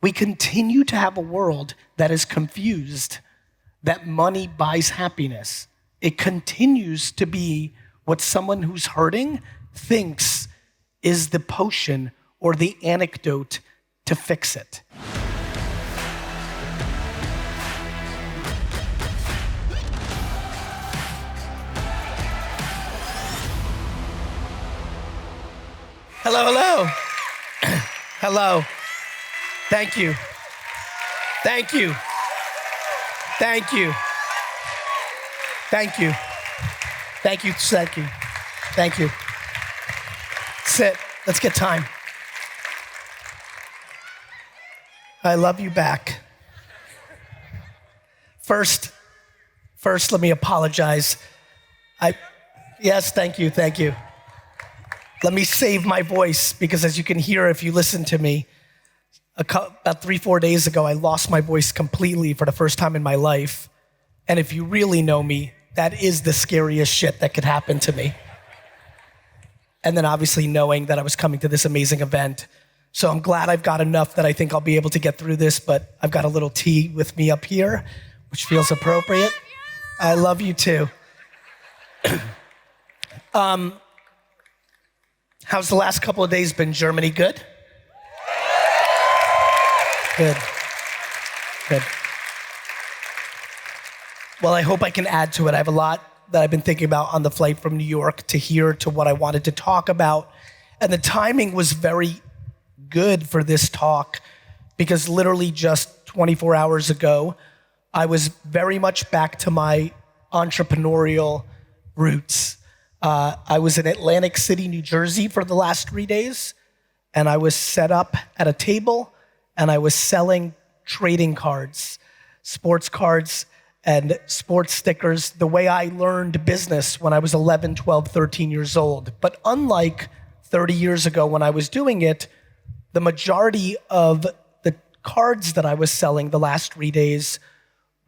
We continue to have a world that is confused that money buys happiness. It continues to be what someone who's hurting thinks is the potion or the antidote to fix it. Hello, hello. Hello. Thank you. Thank you. Thank you. Thank you. Thank you. Thank you. Thank you. Sit. Let's get time. I love you back. First, let me apologize. Yes, thank you. Let me save my voice because as you can hear if you listen to me, about 3-4 days ago, I lost my voice completely for the first time in my life. And if you really know me, that is the scariest shit that could happen to me. And then obviously knowing that I was coming to this amazing event. So I'm glad I've got enough that I think I'll be able to get through this, but I've got a little tea with me up here, which feels appropriate. I love you too. How's the last couple of days been? Germany good? Good. Well, I hope I can add to it. I have a lot that I've been thinking about on the flight from New York to here to what I wanted to talk about. And the timing was very good for this talk because literally just 24 hours ago, I was very much back to my entrepreneurial roots. I was in Atlantic City, New Jersey for the last 3 days, and I was set up at a table and I was selling trading cards, sports cards and sports stickers, the way I learned business when I was 11, 12, 13 years old. But unlike 30 years ago when I was doing it, the majority of the cards that I was selling the last 3 days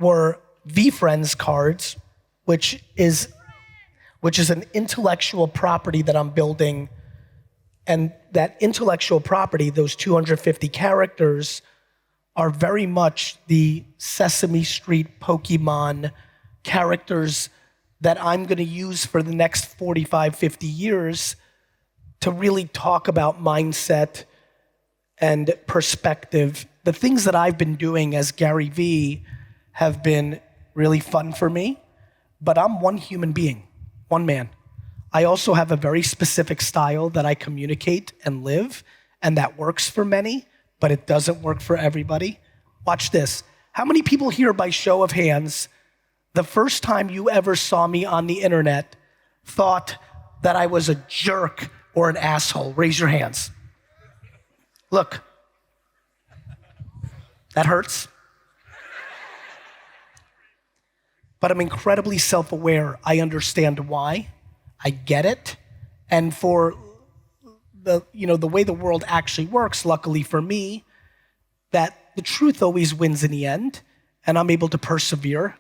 were VeeFriends cards, which is an intellectual property that I'm building. And that intellectual property, those 250 characters, are very much the Sesame Street Pokemon characters that I'm gonna use for the next 45, 50 years to really talk about mindset and perspective. The things that I've been doing as Gary Vee have been really fun for me, but I'm one human being, one man. I also have a very specific style that I communicate and live, and that works for many, but it doesn't work for everybody. Watch this. How many people here, by show of hands, the first time you ever saw me on the internet thought that I was a jerk or an asshole? Raise your hands. Look, that hurts. But I'm incredibly self-aware. I understand why. I get it. And for the way the world actually works, luckily for me, that the truth always wins in the end, and I'm able to persevere.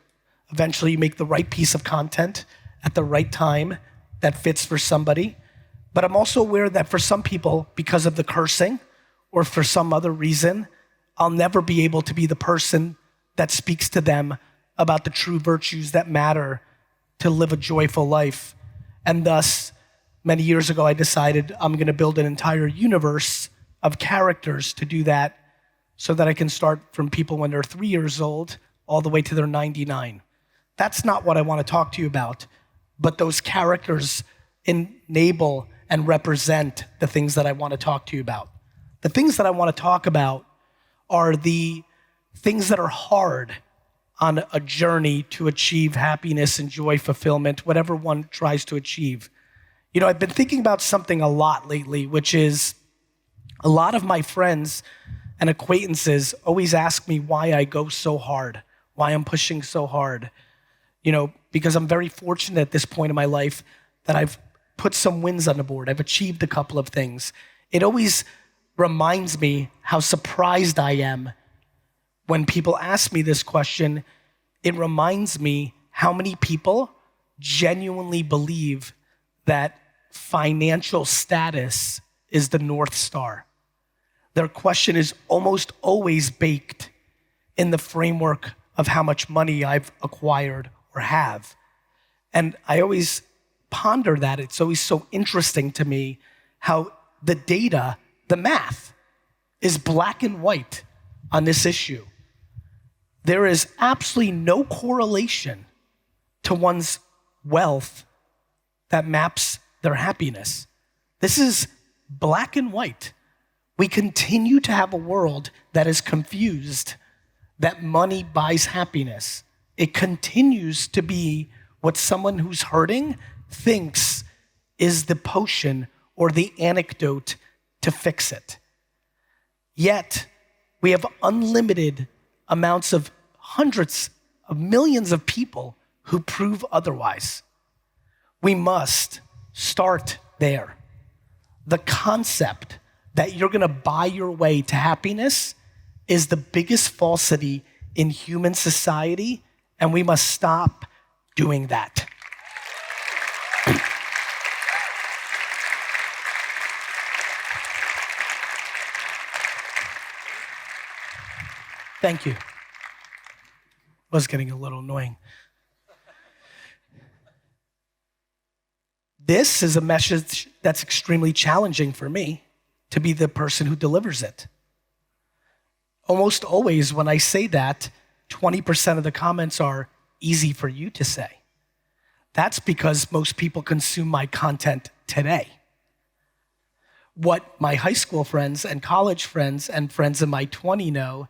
Eventually you make the right piece of content at the right time that fits for somebody. But I'm also aware that for some people, because of the cursing or for some other reason, I'll never be able to be the person that speaks to them about the true virtues that matter to live a joyful life. And thus, many years ago, I decided I'm gonna build an entire universe of characters to do that so that I can start from people when they're 3 years old all the way to their 99. That's not what I wanna talk to you about, but those characters enable and represent the things that I wanna talk to you about. The things that I wanna talk about are the things that are hard on a journey to achieve happiness and joy, fulfillment, whatever one tries to achieve. You know, I've been thinking about something a lot lately, which is a lot of my friends and acquaintances always ask me why I go so hard, why I'm pushing so hard. You know, because I'm very fortunate at this point in my life that I've put some wins on the board. I've achieved a couple of things. It always reminds me how surprised I am when people ask me this question. It reminds me how many people genuinely believe that financial status is the North Star. their question is almost always baked in the framework of how much money I've acquired or have. And I always ponder that. It's always so interesting to me how the data, the math, is black and white on this issue. There is absolutely no correlation to one's wealth that maps their happiness. This is black and white. We continue to have a world that is confused that money buys happiness. It continues to be what someone who's hurting thinks is the potion or the antidote to fix it. Yet, we have unlimited amounts of hundreds of millions of people who prove otherwise. We must start there. The concept that you're gonna buy your way to happiness is the biggest falsity in human society, and we must stop doing that. Thank you. Was getting a little annoying. This is a message that's extremely challenging for me to be the person who delivers it. Almost always when I say that, 20% of the comments are easy for you to say. That's because most people consume my content today. What my high school friends and college friends and friends in my 20s know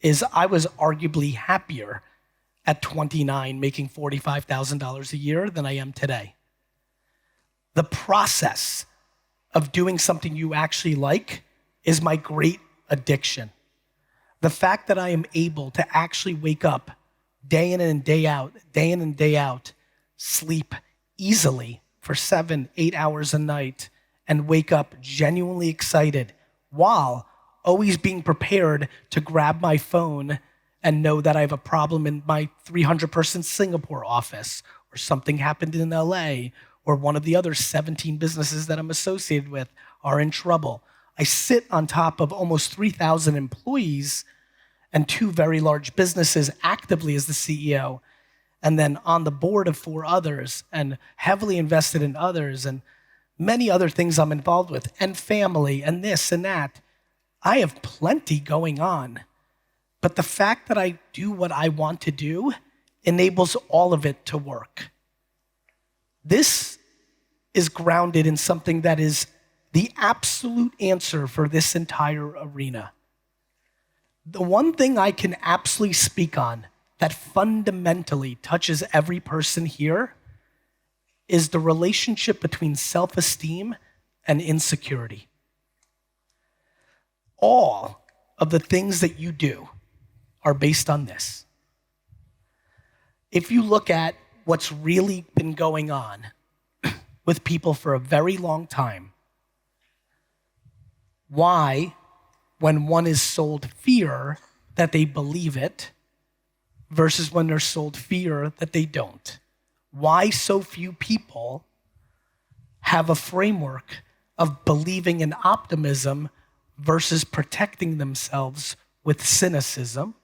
is I was arguably happier at 29 making $45,000 a year than I am today. The process of doing something you actually like is my great addiction. The fact that I am able to actually wake up day in and day out, sleep easily for 7-8 hours a night, and wake up genuinely excited while always being prepared to grab my phone and know that I have a problem in my 300-person Singapore office, or something happened in LA, or one of the other 17 businesses that I'm associated with are in trouble. I sit on top of almost 3,000 employees and 2 very large businesses actively as the CEO, and then on the board of 4 others, and heavily invested in others, and many other things I'm involved with, and family, and this and that. I have plenty going on, but the fact that I do what I want to do enables all of it to work. This is grounded in something that is the absolute answer for this entire arena. The one thing I can absolutely speak on that fundamentally touches every person here is the relationship between self-esteem and insecurity. All of the things that you do are based on this. If you look at what's really been going on with people for a very long time, why, when one is sold fear, that they believe it, versus when they're sold fear that they don't? Why so few people have a framework of believing in optimism versus protecting themselves with cynicism?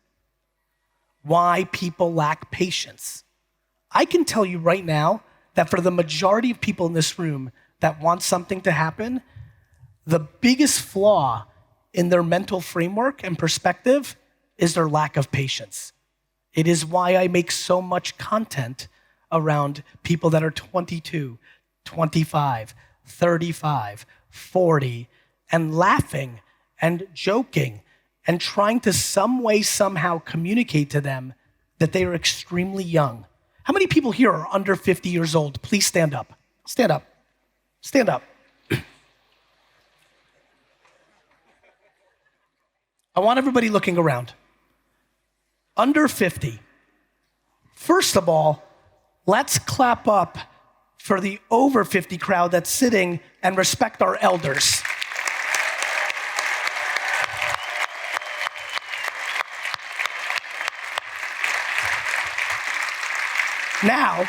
Why people lack patience? I can tell you right now that for the majority of people in this room that want something to happen, the biggest flaw in their mental framework and perspective is their lack of patience. It is why I make so much content around people that are 22, 25, 35, 40, and laughing and joking and trying to some way, somehow communicate to them that they are extremely young. How many people here are under 50 years old? Please stand up. Stand up. Stand up. I want everybody looking around. Under 50. First of all, let's clap up for the over 50 crowd that's sitting and respect our elders. Now,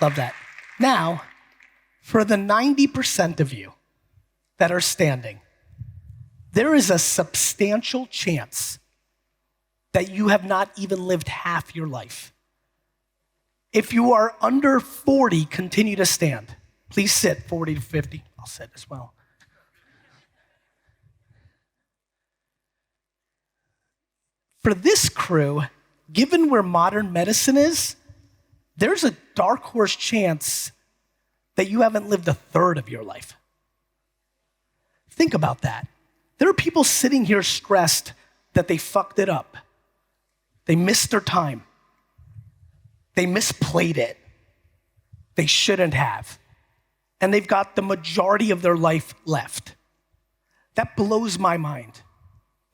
love that. Now, For the 90% of you that are standing, there is a substantial chance that you have not even lived half your life. If you are under 40, continue to stand. Please sit, 40 to 50. I'll sit as well. For this crew, given where modern medicine is, there's a dark horse chance that you haven't lived a third of your life. Think about that. There are people sitting here stressed that they fucked it up. They missed their time. They misplayed it. They shouldn't have. And they've got the majority of their life left. That blows my mind.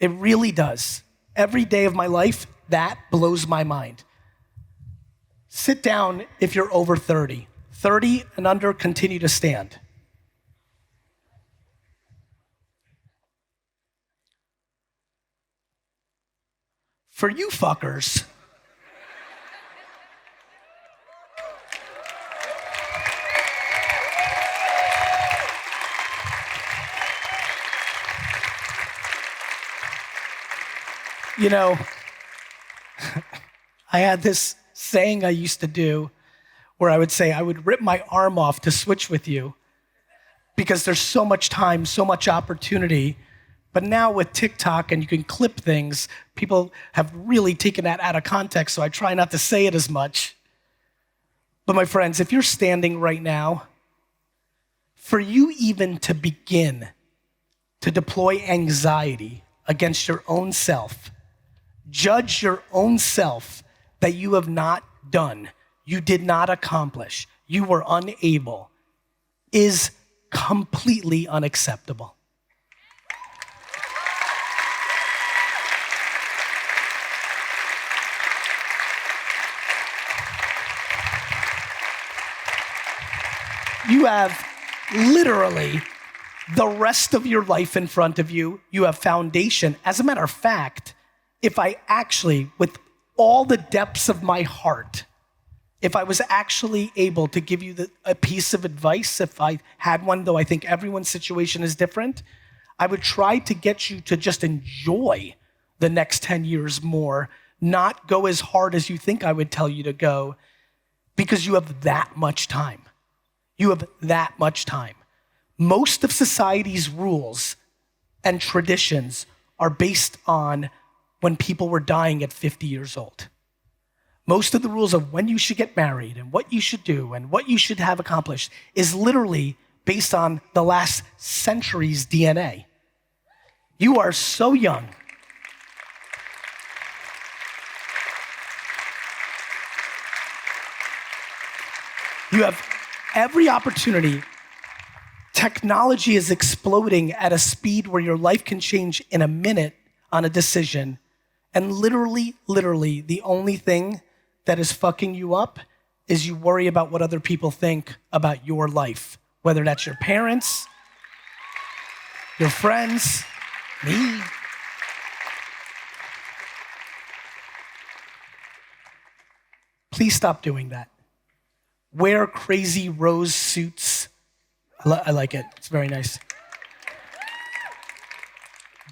It really does. Every day of my life, that blows my mind. Sit down if you're over 30. 30 and under, continue to stand. For you fuckers, you know, I had this saying I used to do where I would say I would rip my arm off to switch with you because there's so much time, so much opportunity. But now with TikTok and you can clip things, people have really taken that out of context, so I try not to say it as much. But my friends, if you're standing right now, for you even to begin to deploy anxiety against your own self, judge your own self that you have not done, you did not accomplish, you were unable, is completely unacceptable. You have literally the rest of your life in front of you. You have foundation. As a matter of fact, if I actually, with all the depths of my heart, if I was actually able to give you a piece of advice, if I had one, though I think everyone's situation is different, I would try to get you to just enjoy the next 10 years more, not go as hard as you think I would tell you to go, because you have that much time. You have that much time. Most of society's rules and traditions are based on when people were dying at 50 years old. Most of the rules of when you should get married and what you should do and what you should have accomplished is literally based on the last century's DNA. You are so young. You have every opportunity. Technology is exploding at a speed where your life can change in a minute on a decision. And literally, the only thing that is fucking you up is you worry about what other people think about your life, whether that's your parents, your friends, me. Please stop doing that. Wear crazy rose suits. I like it. It's very nice.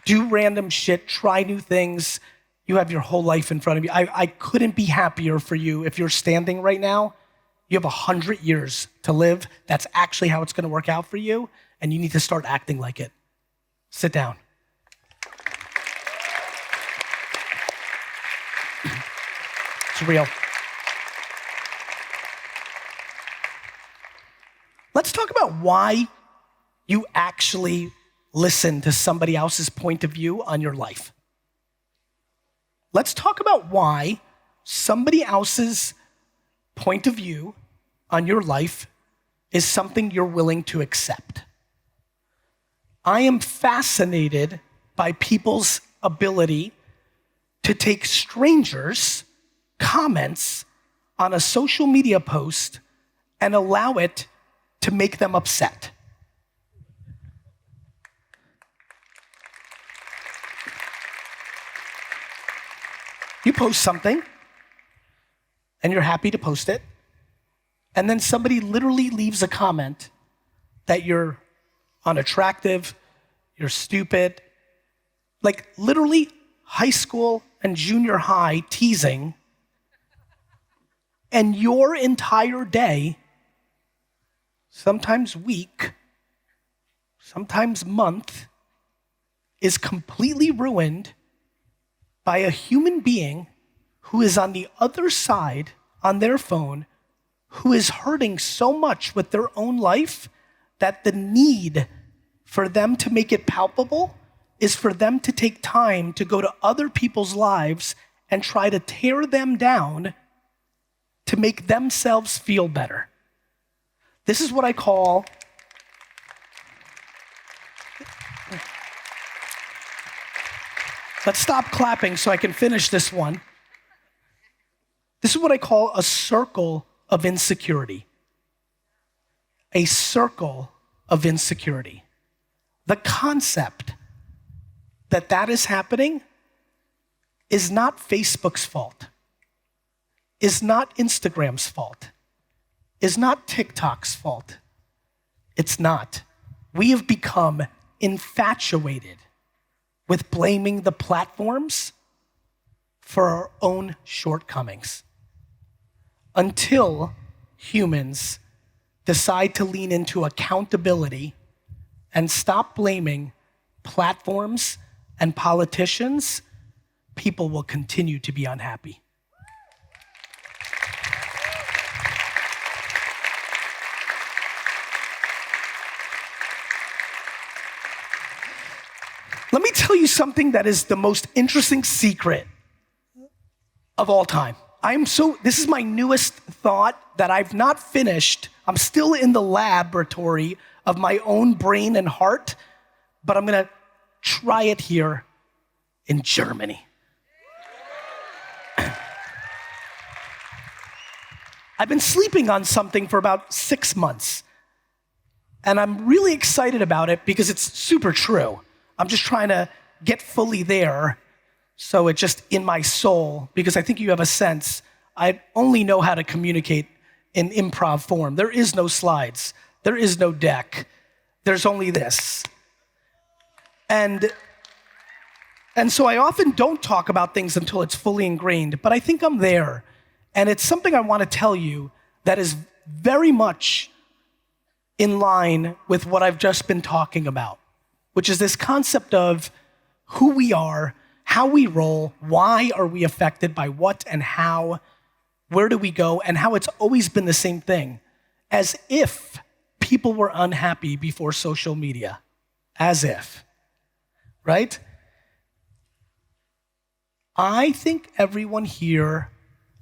Do random shit. Try new things. You have your whole life in front of you. I couldn't be happier for you if you're standing right now. You have 100 years to live. That's actually how it's going to work out for you, and you need to start acting like it. Sit down. It's real. Let's talk about why you actually listen to somebody else's point of view on your life. Let's talk about why somebody else's point of view on your life is something you're willing to accept. I am fascinated by people's ability to take strangers' comments on a social media post and allow it to make them upset. You post something, and you're happy to post it, and then somebody literally leaves a comment that you're unattractive, you're stupid. Like literally high school and junior high teasing, and your entire day, sometimes week, sometimes month, is completely ruined by a human being who is on the other side on their phone, who is hurting so much with their own life that the need for them to make it palpable is for them to take time to go to other people's lives and try to tear them down to make themselves feel better. This is what I call let's stop clapping so I can finish this one. This is what I call a circle of insecurity. A circle of insecurity. The concept that that is happening is not Facebook's fault, is not Instagram's fault, is not TikTok's fault. It's not. We have become infatuated with blaming the platforms for our own shortcomings until humans decide to lean into accountability and stop blaming platforms and politicians. People will continue to be unhappy. Let me tell you something that is the most interesting secret of all time. This is my newest thought that I've not finished. I'm still in the laboratory of my own brain and heart, but I'm gonna try it here in Germany. I've been sleeping on something for about 6 months, and I'm really excited about it because it's super true. I'm just trying to get fully there, so it's just in my soul, because I think you have a sense. I only know how to communicate in improv form. There is no slides. There is no deck. There's only this. And so I often don't talk about things until it's fully ingrained, but I think I'm there. And it's something I want to tell you that is very much in line with what I've just been talking about, which is this concept of who we are, how we roll, why are we affected by what and how, where do we go, and how it's always been the same thing, as if people were unhappy before social media. As if, right? I think everyone here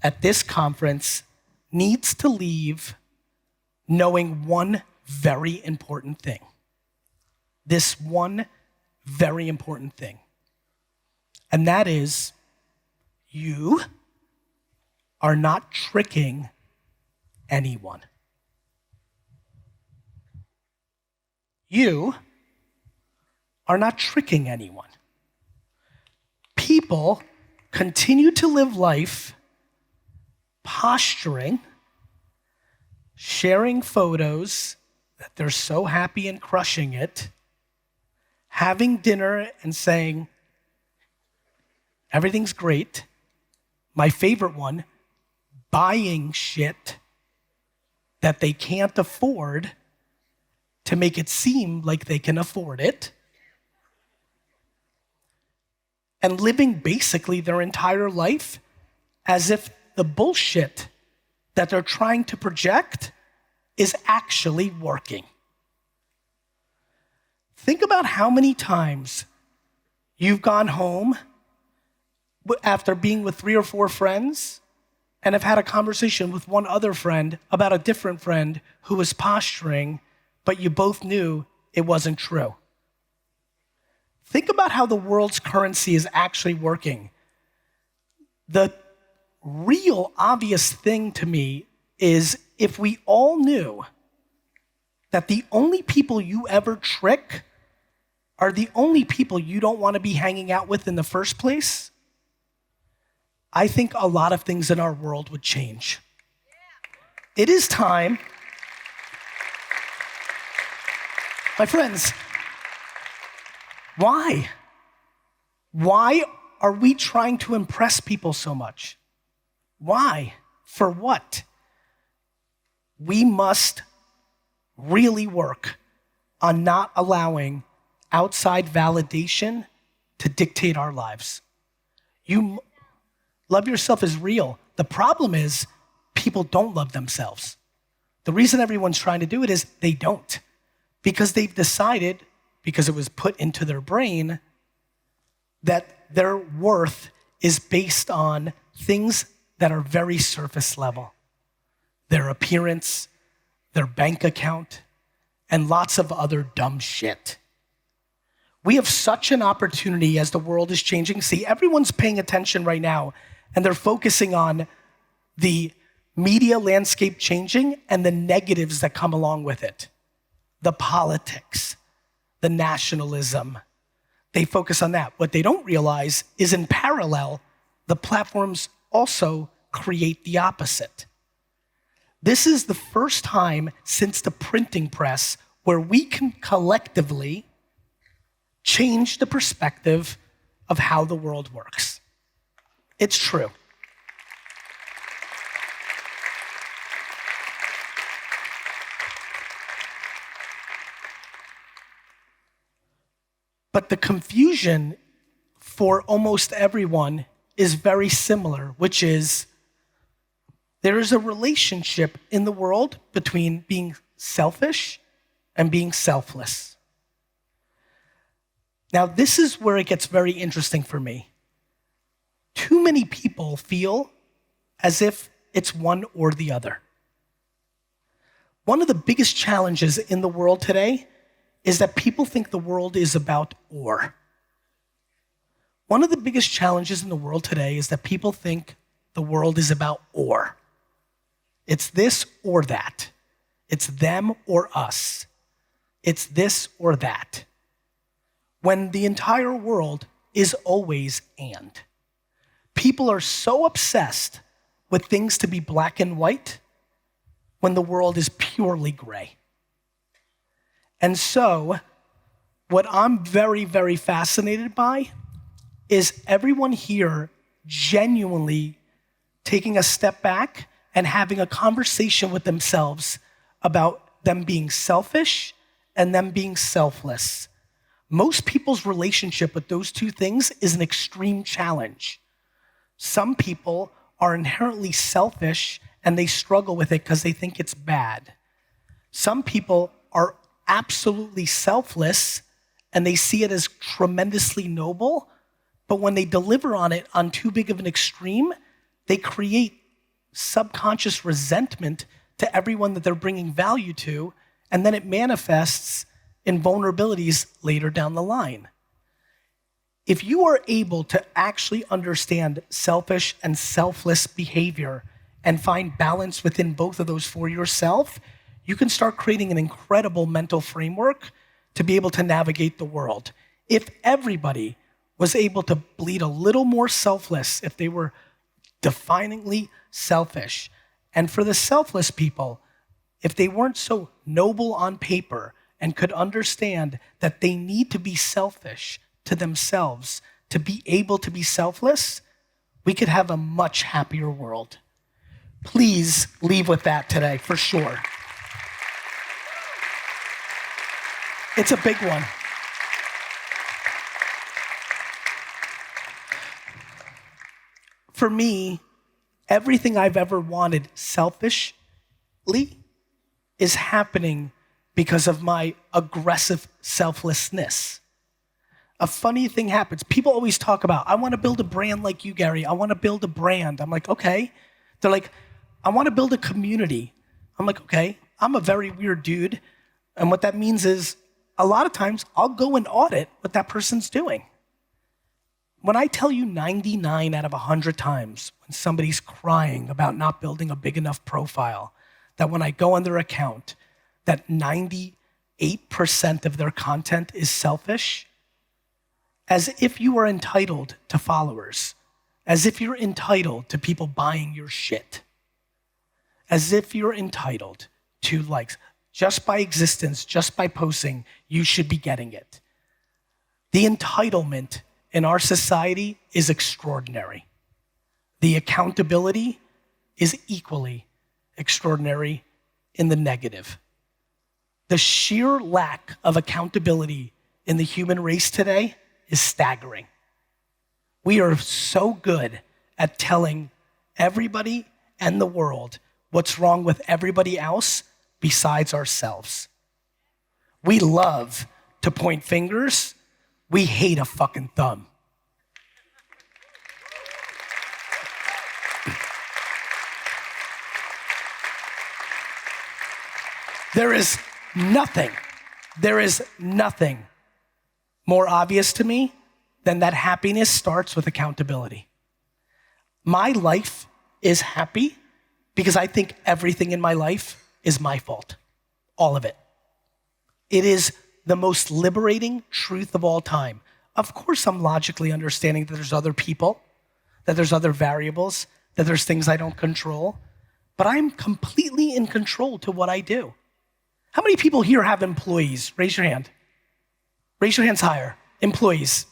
at this conference needs to leave knowing one very important thing. This one very important thing. And that is, you are not tricking anyone. You are not tricking anyone. People continue to live life posturing, sharing photos that they're so happy and crushing it, having dinner and saying, everything's great. My favorite one, buying shit that they can't afford to make it seem like they can afford it, and living basically their entire life as if the bullshit that they're trying to project is actually working. Think about how many times you've gone home after being with 3 or 4 friends and have had a conversation with one other friend about a different friend who was posturing, but you both knew it wasn't true. Think about how the world's currency is actually working. The real obvious thing to me is if we all knew that the only people you ever trick are the only people you don't want to be hanging out with in the first place, I think a lot of things in our world would change. It is time. My friends, why? Why are we trying to impress people so much? Why? For what? We must really work on not allowing outside validation to dictate our lives. Love yourself is real. The problem is people don't love themselves. The reason everyone's trying to do it is they don't. Because they've decided, because it was put into their brain, that their worth is based on things that are very surface level. Their appearance, their bank account, and lots of other dumb shit. We have such an opportunity as the world is changing. See, everyone's paying attention right now, and they're focusing on the media landscape changing and the negatives that come along with it. The politics, the nationalism. They focus on that. What they don't realize is in parallel, the platforms also create the opposite. This is the first time since the printing press where we can collectively change the perspective of how the world works. It's true. But the confusion for almost everyone is very similar, which is there is a relationship in the world between being selfish and being selfless. Now, this is where it gets very interesting for me. Too many people feel as if it's one or the other. One of the biggest challenges in the world today is that people think the world is about or. One of the biggest challenges in the world today is that people think the world is about or. It's this or that. It's them or us. It's this or that. When the entire world is always and. People are so obsessed with things to be black and white when the world is purely gray. And so, what I'm very, very fascinated by is everyone here genuinely taking a step back and having a conversation with themselves about them being selfish and them being selfless. Most people's relationship with those two things is an extreme challenge. Some people are inherently selfish and they struggle with it because they think it's bad. Some people are absolutely selfless and they see it as tremendously noble, but when they deliver on it on too big of an extreme, they create subconscious resentment to everyone that they're bringing value to, and then it manifests in vulnerabilities later down the line. If you are able to actually understand selfish and selfless behavior and find balance within both of those for yourself, you can start creating an incredible mental framework to be able to navigate the world. If everybody was able to bleed a little more selfless, if they were definingly selfish, and for the selfless people, if they weren't so noble on paper and could understand that they need to be selfish to themselves to be able to be selfless, we could have a much happier world. Please leave with that today, for sure. It's a big one. For me, everything I've ever wanted selfishly is happening because of my aggressive selflessness. A funny thing happens. People always talk about, I want to build a brand like you, Gary. I want to build a brand. I'm like, okay. They're like, I want to build a community. I'm like, okay. I'm a very weird dude. And what that means is a lot of times I'll go and audit what that person's doing. When I tell you 99 out of 100 times when somebody's crying about not building a big enough profile, that when I go on their account, that 98% of their content is selfish, as if you are entitled to followers, as if you're entitled to people buying your shit, as if you're entitled to likes. just by existence, just by posting, you should be getting it. The entitlement in our society is extraordinary. The accountability is equally extraordinary in the negative. The sheer lack of accountability in the human race today is staggering. We are so good at telling everybody and the world what's wrong with everybody else besides ourselves. We love to point fingers. We hate a fucking thumb. There is nothing more obvious to me than that happiness starts with accountability. My life is happy because I think everything in my life is my fault. All of it. It is the most liberating truth of all time. Of course, I'm logically understanding that there's other people, that there's other variables, that there's things I don't control, but I'm completely in control to what I do. How many people here have employees? Raise your hand. Raise your hands higher. Employees.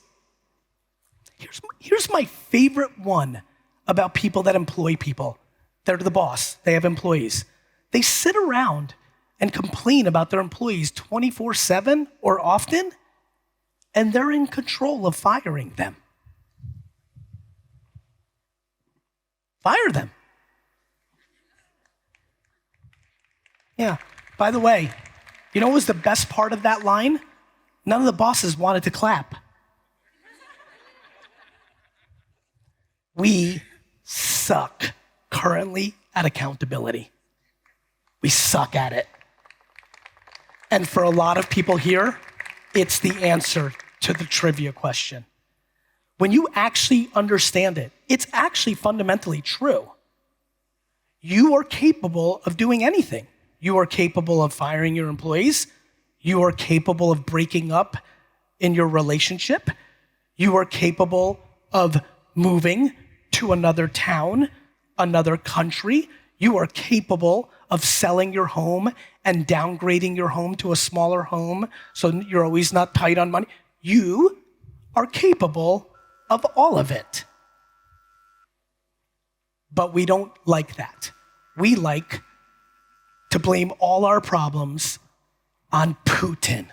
Here's my favorite one about people that employ people. They're the boss. They have employees. They sit around and complain about their employees 24/7 or often, and they're in control of firing them. Fire them. Yeah. By the way, you know what was the best part of that line? None of the bosses wanted to clap. We suck currently at accountability. We suck at it. And for a lot of people here, it's the answer to the trivia question. When you actually understand it, it's actually fundamentally true. You are capable of doing anything. You are capable of firing your employees. You are capable of breaking up in your relationship. You are capable of moving to another town, another country. You are capable of selling your home and downgrading your home to a smaller home so you're always not tight on money. You are capable of all of it. But we don't like that. We like to blame all our problems on Putin.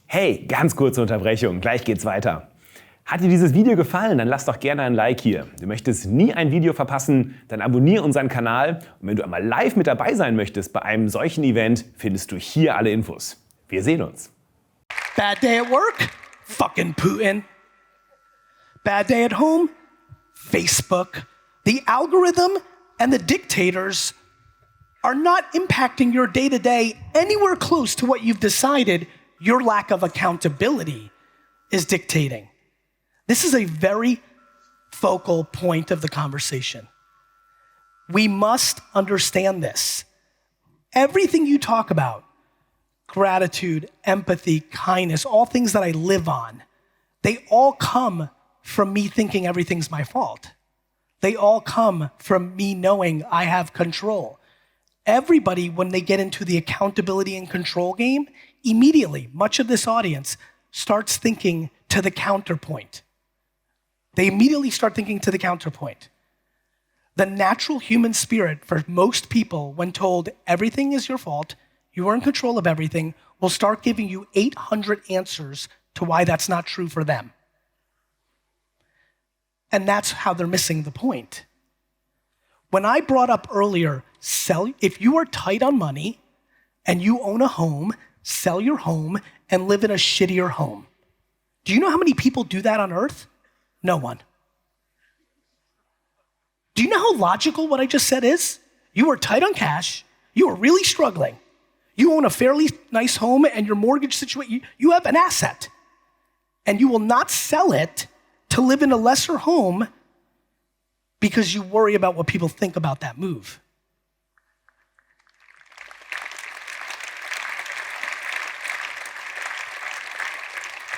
Hey, ganz kurze Unterbrechung, gleich geht's weiter. Hat dir dieses Video gefallen, dann lass doch gerne ein Like hier. Du möchtest nie ein Video verpassen, dann abonniere unseren Kanal. Und wenn du einmal live mit dabei sein möchtest bei einem solchen Event, findest du hier alle Infos. Wir sehen uns. Bad day at work? Fucking Putin. Bad day at home? Facebook. The algorithm and the dictators are not impacting your day-to-day anywhere close to what you've decided your lack of accountability is dictating. This is a very focal point of the conversation. We must understand this. Everything you talk about, gratitude, empathy, kindness, all things that I live on, they all come from me thinking everything's my fault. They all come from me knowing I have control. Everybody, when they get into the accountability and control game, immediately, much of this audience starts thinking to the counterpoint. They immediately start thinking to the counterpoint. The natural human spirit for most people, when told everything is your fault, you are in control of everything, will start giving you 800 answers to why that's not true for them. And that's how they're missing the point. When I brought up earlier, if you are tight on money and you own a home, sell your home and live in a shittier home. Do you know how many people do that on earth? No one. Do you know how logical what I just said is? You are tight on cash, you are really struggling, you own a fairly nice home and your mortgage situation, you have an asset, and you will not sell it to live in a lesser home because you worry about what people think about that move.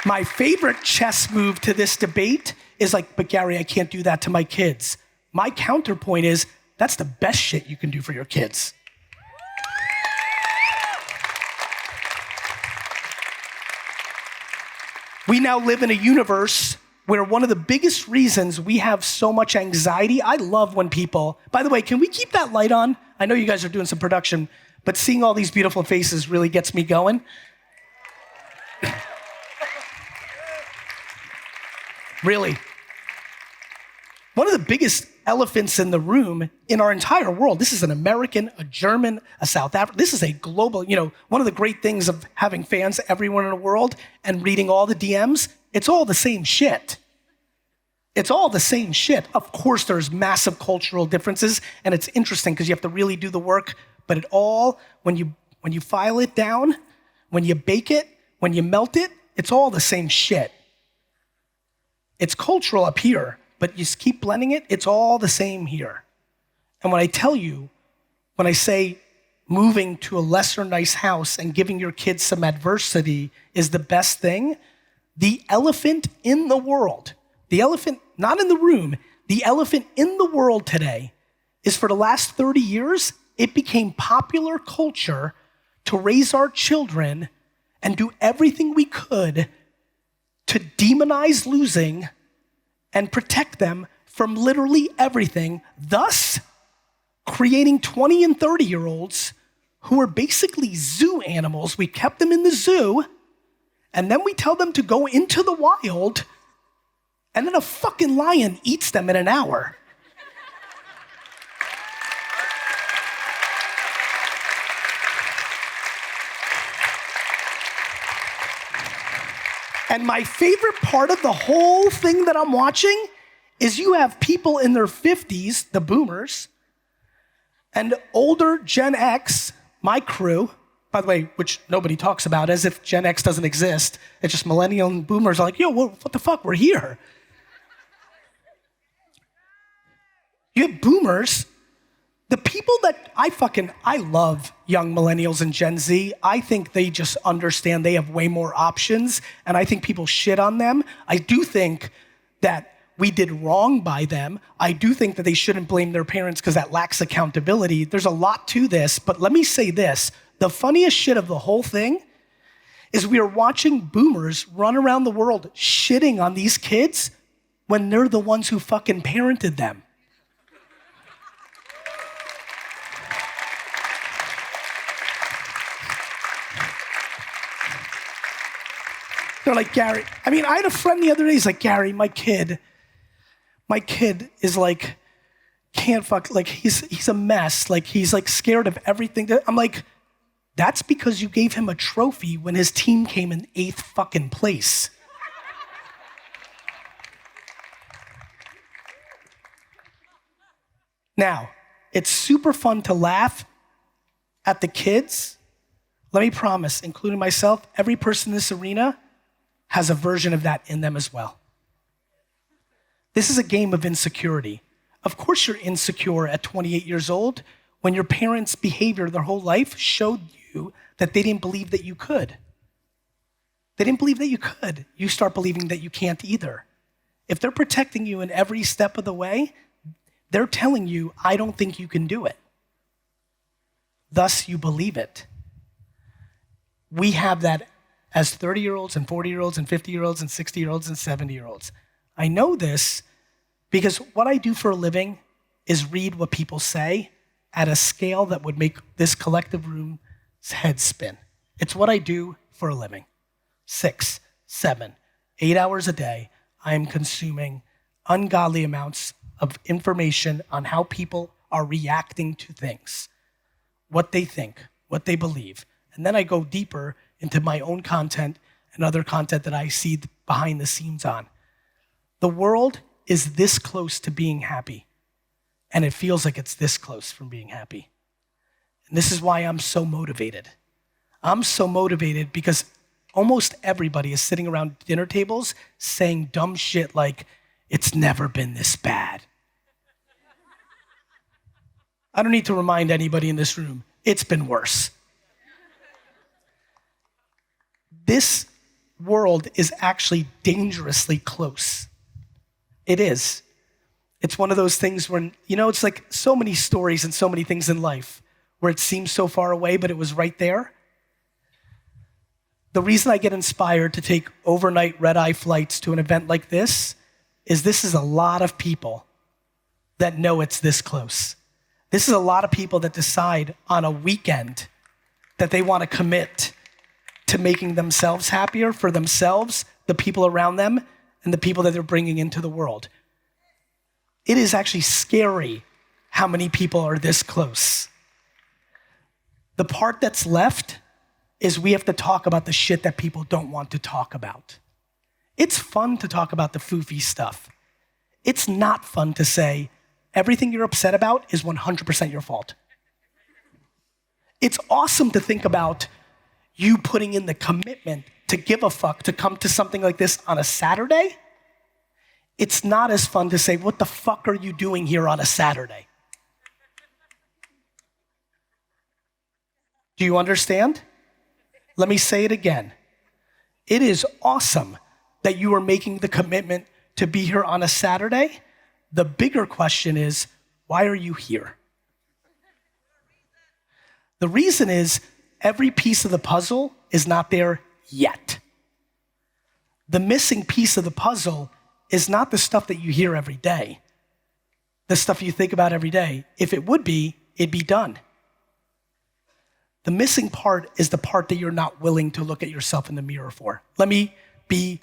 My favorite chess move to this debate is like, but Gary, I can't do that to my kids. My counterpoint is, that's the best shit you can do for your kids. We now live in a universe where one of the biggest reasons we have so much anxiety, I love when people, by the way, can we keep that light on? I know you guys are doing some production, but seeing all these beautiful faces really gets me going. Really. One of the biggest elephants in the room in our entire world, this is an American, a German, a South African, this is a global, one of the great things of having fans everywhere in the world and reading all the DMs, it's all the same shit. It's all the same shit. Of course, there's massive cultural differences, and it's interesting because you have to really do the work, but it all, when you file it down, when you bake it, when you melt it, it's all the same shit. It's cultural up here, but you just keep blending it, it's all the same here. And when I tell you, when I say moving to a lesser nice house and giving your kids some adversity is the best thing, the elephant in the world, the elephant not in the room, the elephant in the world today is for the last 30 years, it became popular culture to raise our children and do everything we could to demonize losing and protect them from literally everything, thus creating 20 and 30-year-olds who are basically zoo animals. We kept them in the zoo, and then we tell them to go into the wild, and then a fucking lion eats them in an hour. And my favorite part of the whole thing that I'm watching is you have people in their 50s, the boomers, and older Gen X, my crew, by the way, which nobody talks about as if Gen X doesn't exist. It's just millennial and boomers are like, yo, what the fuck, we're here. You have boomers. The people that I love young millennials and Gen Z. I think they just understand they have way more options, and I think people shit on them. I do think that we did wrong by them. I do think that they shouldn't blame their parents because that lacks accountability. There's a lot to this, but let me say this. The funniest shit of the whole thing is we are watching boomers run around the world shitting on these kids when they're the ones who fucking parented them. They're like, Gary, I had a friend the other day, he's like, Gary, my kid is like, can't fuck, like he's a mess. Like he's like scared of everything. I'm like, that's because you gave him a trophy when his team came in 8th fucking place. Now, it's super fun to laugh at the kids. Let me promise, including myself, every person in this arena has a version of that in them as well. This is a game of insecurity. Of course you're insecure at 28 years old when your parents' behavior their whole life showed you that they didn't believe that you could. They didn't believe that you could. You start believing that you can't either. If they're protecting you in every step of the way, they're telling you, I don't think you can do it. Thus, you believe it. We have that as 30-year-olds and 40-year-olds and 50-year-olds and 60-year-olds and 70-year-olds. I know this because what I do for a living is read what people say at a scale that would make this collective room's head spin. It's what I do for a living. 6, 7, 8 hours a day, I am consuming ungodly amounts of information on how people are reacting to things, what they think, what they believe. And then I go deeper into my own content and other content that I see behind the scenes on. The world is this close to being happy, and it feels like it's this close from being happy. And this is why I'm so motivated. I'm so motivated because almost everybody is sitting around dinner tables saying dumb shit like, it's never been this bad. I don't need to remind anybody in this room, it's been worse. This world is actually dangerously close. It is. It's one of those things where, it's like so many stories and so many things in life where it seems so far away, but it was right there. The reason I get inspired to take overnight red-eye flights to an event like this is a lot of people that know it's this close. This is a lot of people that decide on a weekend that they want to commit to making themselves happier for themselves, the people around them, and the people that they're bringing into the world. It is actually scary how many people are this close. The part that's left is we have to talk about the shit that people don't want to talk about. It's fun to talk about the foofy stuff. It's not fun to say, everything you're upset about is 100% your fault. It's awesome to think about you putting in the commitment to give a fuck to come to something like this on a Saturday. It's not as fun to say, what the fuck are you doing here on a Saturday? Do you understand? Let me say it again. It is awesome that you are making the commitment to be here on a Saturday. The bigger question is, why are you here? The reason is every piece of the puzzle is not there yet. The missing piece of the puzzle is not the stuff that you hear every day, the stuff you think about every day. If it would be, it'd be done. The missing part is the part that you're not willing to look at yourself in the mirror for. Let me be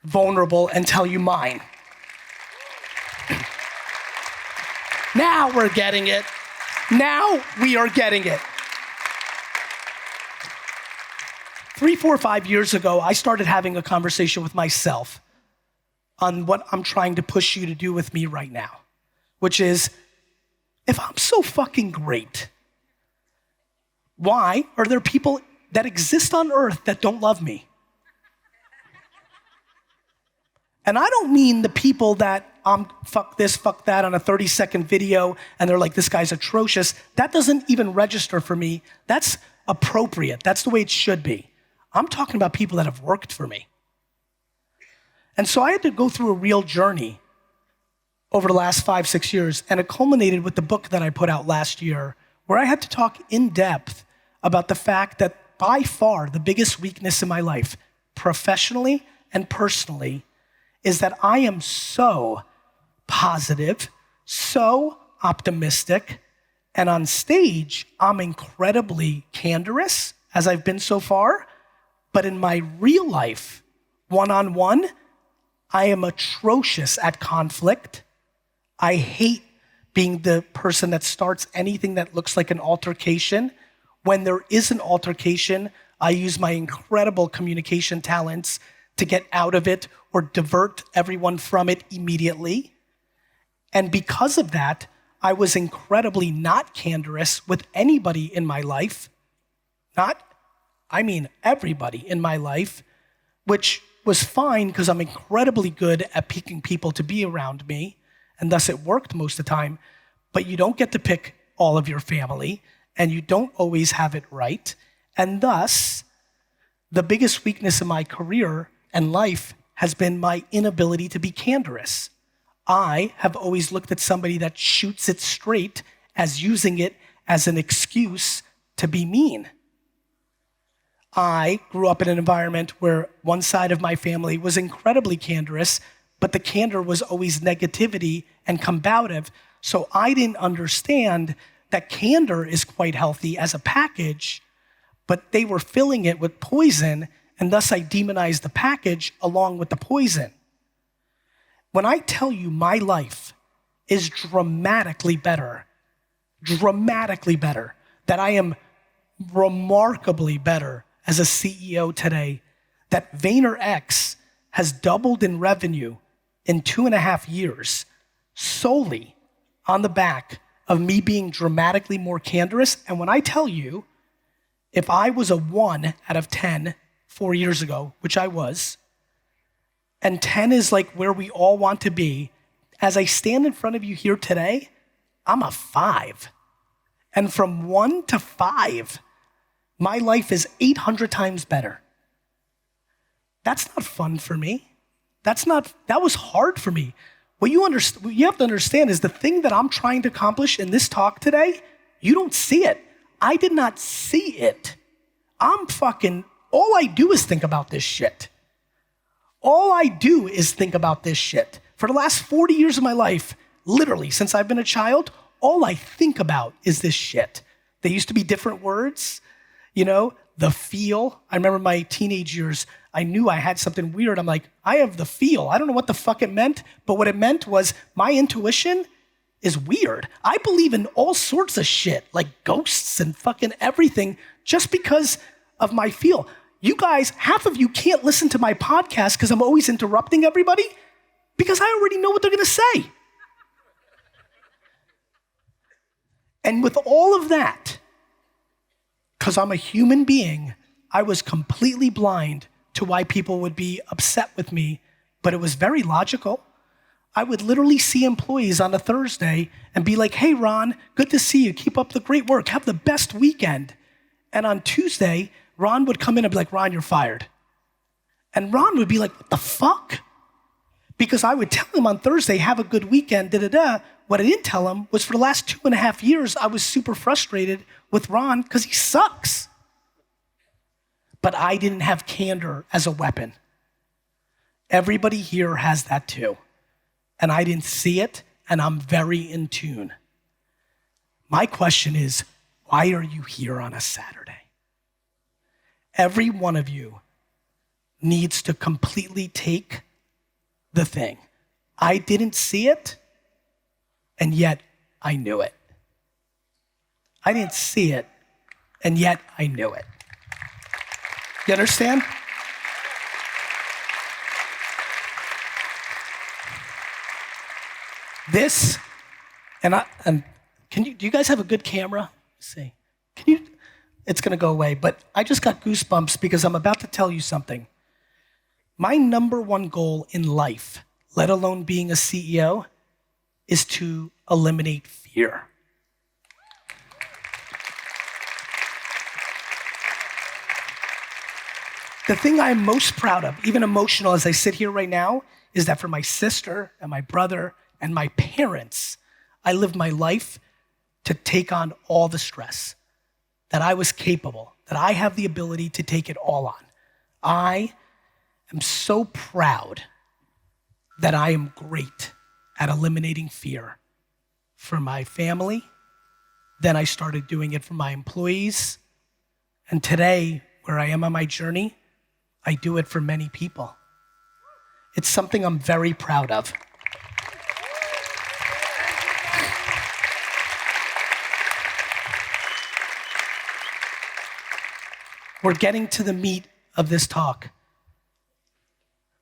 vulnerable and tell you mine. Now we're getting it. Now we are getting it. 3, 4, 5 years ago, I started having a conversation with myself on what I'm trying to push you to do with me right now, which is, if I'm so fucking great, why are there people that exist on earth that don't love me? And I don't mean the people that fuck this, fuck that on a 30-second video and they're like, this guy's atrocious. That doesn't even register for me. That's appropriate. That's the way it should be. I'm talking about people that have worked for me. And so I had to go through a real journey over the last 5, 6 years, and it culminated with the book that I put out last year, where I had to talk in depth about the fact that by far the biggest weakness in my life, professionally and personally, is that I am so positive, so optimistic, and on stage, I'm incredibly candorous, as I've been so far, but in my real life, one-on-one, I am atrocious at conflict. I hate being the person that starts anything that looks like an altercation. When there is an altercation, I use my incredible communication talents to get out of it or divert everyone from it immediately. And because of that, I was incredibly not candorous with anybody in my life. Everybody in my life, which was fine because I'm incredibly good at picking people to be around me, and thus it worked most of the time. But you don't get to pick all of your family, and you don't always have it right. And thus, the biggest weakness in my career and life has been my inability to be candorous. I have always looked at somebody that shoots it straight as using it as an excuse to be mean. I grew up in an environment where one side of my family was incredibly candorous, but the candor was always negativity and combative. So I didn't understand that candor is quite healthy as a package, but they were filling it with poison, and thus I demonized the package along with the poison. When I tell you my life is dramatically better, that I am remarkably better as a CEO today, that VaynerX has doubled in revenue in 2.5 years solely on the back of me being dramatically more candorous. And when I tell you, if I was a 1 out of 10 4 years ago, which I was, and 10 is like where we all want to be, as I stand in front of you here today, I'm a 5. And from 1 to 5, my life is 800 times better. That's not fun for me. That was hard for me. What you have to understand is the thing that I'm trying to accomplish in this talk today, you don't see it. I did not see it. I'm fucking all I do is think about this shit. All I do is think about this shit. For the last 40 years of my life, literally since I've been a child, all I think about is this shit. They used to be different words, the feel. I remember my teenage years, I knew I had something weird. I'm like, I have the feel. I don't know what the fuck it meant, but what it meant was my intuition is weird. I believe in all sorts of shit, like ghosts and fucking everything, just because of my feel. You guys, half of you can't listen to my podcast because I'm always interrupting everybody because I already know what they're gonna say. And with all of that, because I'm a human being, I was completely blind to why people would be upset with me, but it was very logical. I would literally see employees on a Thursday and be like, hey, Ron, good to see you. Keep up the great work. Have the best weekend. And on Tuesday, Ron would come in and be like, Ron, you're fired. And Ron would be like, what the fuck? Because I would tell him on Thursday, have a good weekend, da-da-da. What I didn't tell him was for the last 2.5 years, I was super frustrated with Ron because he sucks. But I didn't have candor as a weapon. Everybody here has that too. And I didn't see it, and I'm very in tune. My question is, why are you here on a Saturday? Every one of you needs to completely take the thing. I didn't see it, and yet I knew it. I didn't see it, and yet I knew it. You understand? This, and do you guys have a good camera? Let's see. It's gonna go away, but I just got goosebumps because I'm about to tell you something. My number one goal in life, let alone being a CEO, is to eliminate fear. The thing I'm most proud of, even emotional as I sit here right now, is that for my sister and my brother and my parents, I lived my life to take on all the stress, that I was capable, that I have the ability to take it all on. I am so proud that I am great at eliminating fear for my family. Then I started doing it for my employees. And today, where I am on my journey, I do it for many people. It's something I'm very proud of. We're getting to the meat of this talk.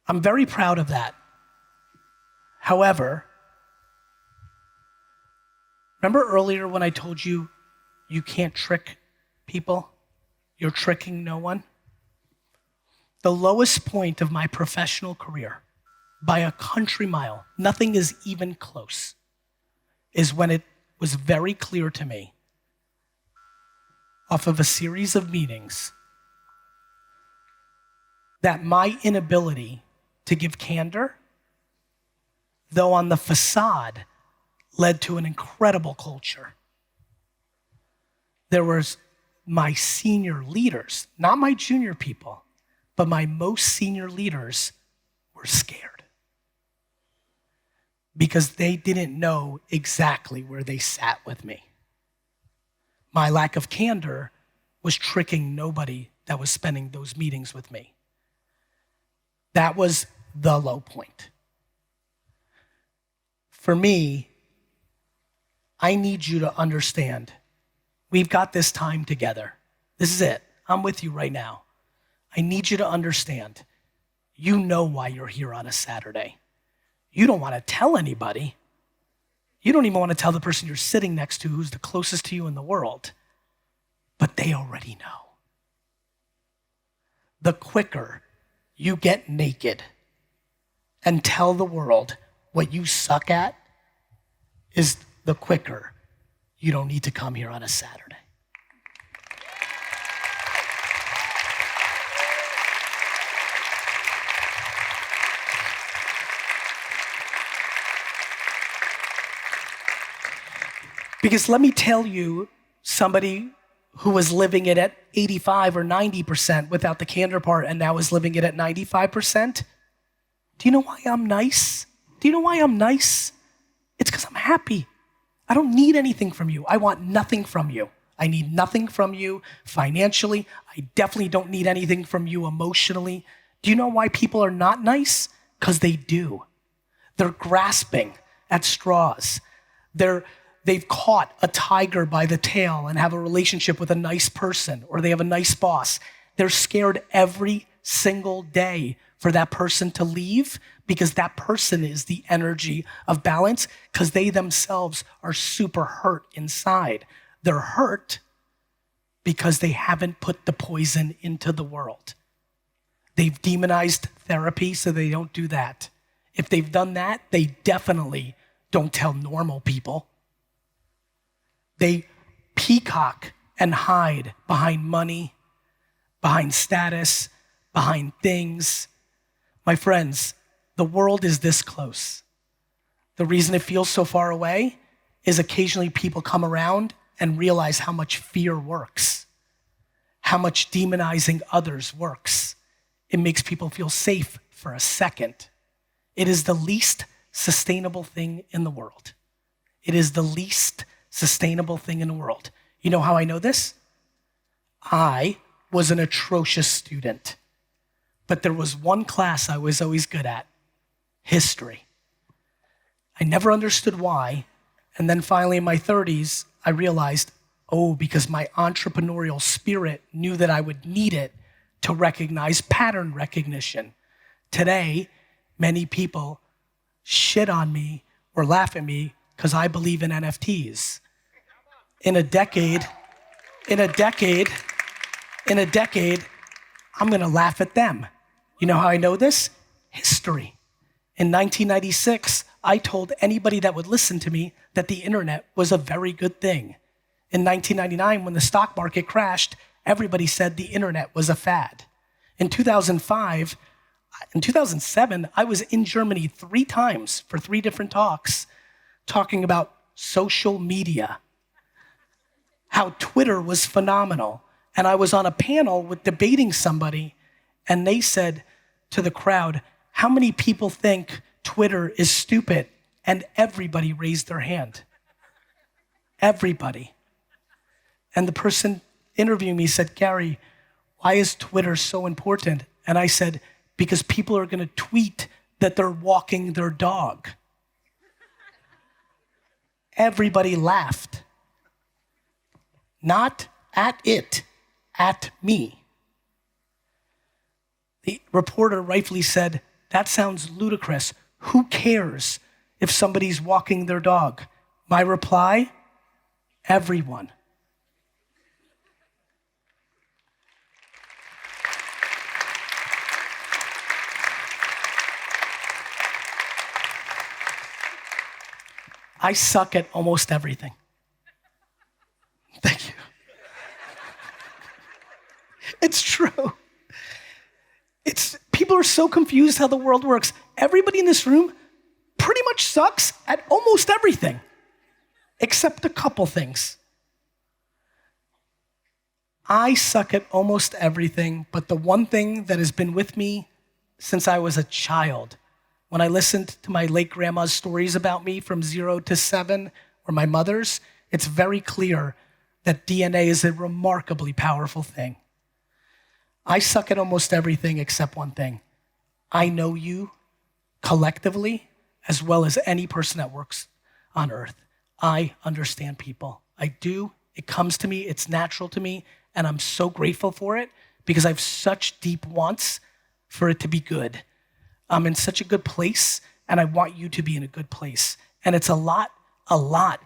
I'm very proud of that. However, remember earlier when I told you you can't trick people? You're tricking no one? The lowest point of my professional career, by a country mile, nothing is even close, is when it was very clear to me, off of a series of meetings, that my inability to give candor, though on the facade, led to an incredible culture. There was my senior leaders, not my junior people, but my most senior leaders were scared because they didn't know exactly where they sat with me. My lack of candor was tricking nobody that was spending those meetings with me. That was the low point. For me, I need you to understand, we've got this time together. This is it. I'm with you right now. I need you to understand, you know why you're here on a Saturday. You don't want to tell anybody. You don't even want to tell the person you're sitting next to who's the closest to you in the world, but they already know. The quicker you get naked and tell the world what you suck at is the quicker you don't need to come here on a Saturday. Because let me tell you, somebody who was living it at 85 or 90% without the candor part and now is living it at 95%. Do you know why I'm nice? Do you know why I'm nice? It's because I'm happy. I don't need anything from you. I want nothing from you. I need nothing from you financially. I definitely don't need anything from you emotionally. Do you know why people are not nice? Because they do. They're grasping at straws. They've caught a tiger by the tail and have a relationship with a nice person, or they have a nice boss. They're scared every single day for that person to leave because that person is the energy of balance, because they themselves are super hurt inside. They're hurt because they haven't put the poison into the world. They've demonized therapy, so they don't do that. If they've done that, they definitely don't tell normal people. They peacock and hide behind money, behind status, behind things. My friends, the world is this close. The reason it feels so far away is occasionally people come around and realize how much fear works, how much demonizing others works. It makes people feel safe for a second. It is the least sustainable thing in the world. It is the least sustainable thing in the world. You know how I know this? I was an atrocious student, but there was one class I was always good at: history. I never understood why, and then finally in my 30s, I realized, because my entrepreneurial spirit knew that I would need it to recognize pattern recognition. Today, many people shit on me or laugh at me because I believe in NFTs. In a decade, I'm gonna laugh at them. You know how I know this? History. In 1996, I told anybody that would listen to me that the internet was a very good thing. In 1999, when the stock market crashed, everybody said the internet was a fad. In 2007, I was in Germany 3 times for 3 different talks, talking about social media, how Twitter was phenomenal. And I was on a panel with debating somebody, and they said to the crowd, how many people think Twitter is stupid? And everybody raised their hand. Everybody. And the person interviewing me said, Gary, why is Twitter so important? And I said, because people are gonna tweet that they're walking their dog. Everybody laughed. Not at it, at me. The reporter rightfully said, that sounds ludicrous. Who cares if somebody's walking their dog? My reply, everyone. I suck at almost everything. Thank you. It's true. People are so confused how the world works. Everybody in this room pretty much sucks at almost everything, except a couple things. I suck at almost everything, but the one thing that has been with me since I was a child, when I listened to my late grandma's stories about me from 0 to 7, or my mother's, it's very clear that DNA is a remarkably powerful thing. I suck at almost everything except one thing. I know you collectively as well as any person that works on earth. I understand people. I do. It comes to me. It's natural to me. And I'm so grateful for it because I have such deep wants for it to be good. I'm in such a good place, and I want you to be in a good place. And it's a lot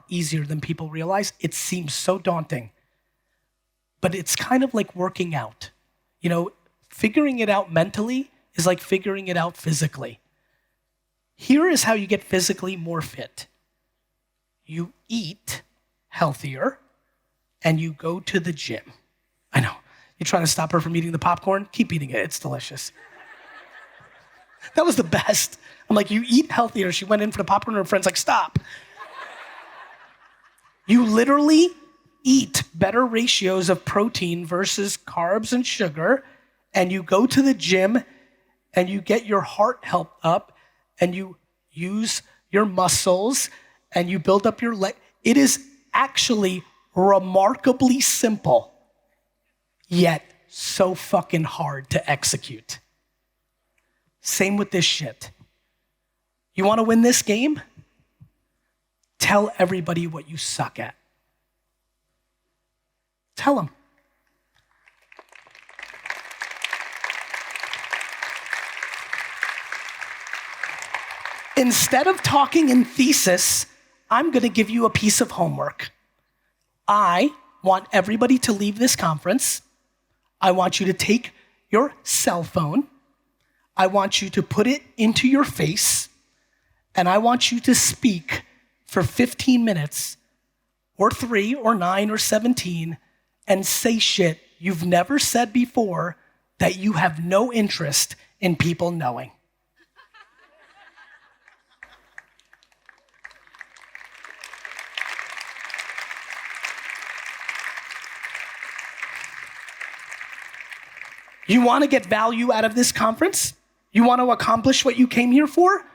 easier than people realize. It seems so daunting, but it's kind of like working out. You know, figuring it out mentally is like figuring it out physically. Here is how you get physically more fit. You eat healthier, and you go to the gym. I know, you're trying to stop her from eating the popcorn? Keep eating it, it's delicious. That was the best. I'm like, you eat healthier. She went in for the popcorn, and her friend's like, stop. You literally eat better ratios of protein versus carbs and sugar, and you go to the gym and you get your heart helped up and you use your muscles and you build up your leg. It is actually remarkably simple, yet so fucking hard to execute. Same with this shit. You want to win this game? Tell everybody what you suck at. Tell them. Instead of talking in thesis, I'm going to give you a piece of homework. I want everybody to leave this conference. I want you to take your cell phone. I want you to put it into your face. And I want you to speak for 15 minutes, or 3, or 9, or 17, and say shit you've never said before that you have no interest in people knowing. You want to get value out of this conference? You want to accomplish what you came here for?